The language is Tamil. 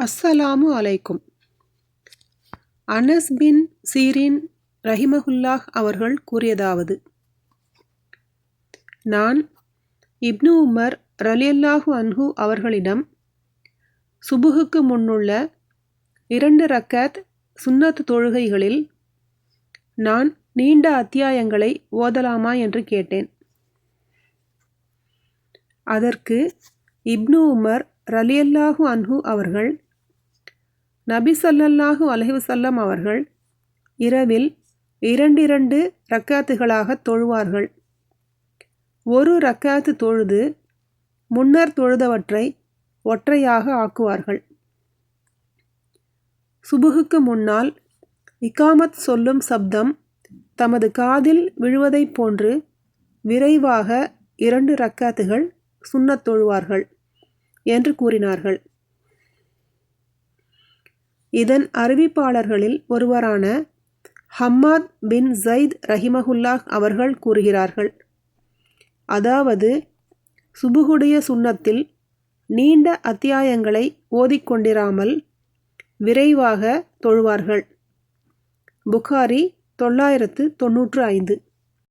அஸ்ஸலாமு அலைக்கும். அனஸ் பின் சீரின் ரஹிமஹுல்லாஹ் அவர்கள் கூறியதாவது, நான் இப்னு உமர் ரலியல்லாஹு அன்ஹு அவர்களிடம் சுபுகுக்கு முன்னுள்ள 2 ரக்காத் சுன்னத் தொழுகைகளில் நான் நீண்ட அத்தியாயங்களை ஓதலாமா என்று கேட்டேன். அதற்கு இப்னு உமர் ரலியல்லாஹு அன்ஹு அவர்கள், நபி ஸல்லல்லாஹு அலைஹி வஸல்லம் அவர்கள் இரவில் 2 ரக்காத்துகளாக தொழுவார்கள். ஒரு ரக்காத்து தொழுது முன்னர் தொழுதவற்றை ஒற்றையாக ஆக்குவார்கள். சுபுகுக்கு முன்னால் இகாமத் சொல்லும் சப்தம் தமது காதில் விழுவதைப் போன்று விரைவாக 2 ரக்காத்துகள் சுன்னத் தொழுவார்கள் என்று கூறினார்கள். இதன் அறிவிப்பாளர்களில் ஒருவரான ஹம்மாத் பின் ஸைத் ரஹிமஹுல்லாஹ் அவர்கள் கூறுகிறார்கள், அதாவது சுபுகுடைய சுன்னத்தில் நீண்ட அத்தியாயங்களை ஓதிக்கொண்டிராமல் விரைவாக தொழுவார்கள். புகாரி 995.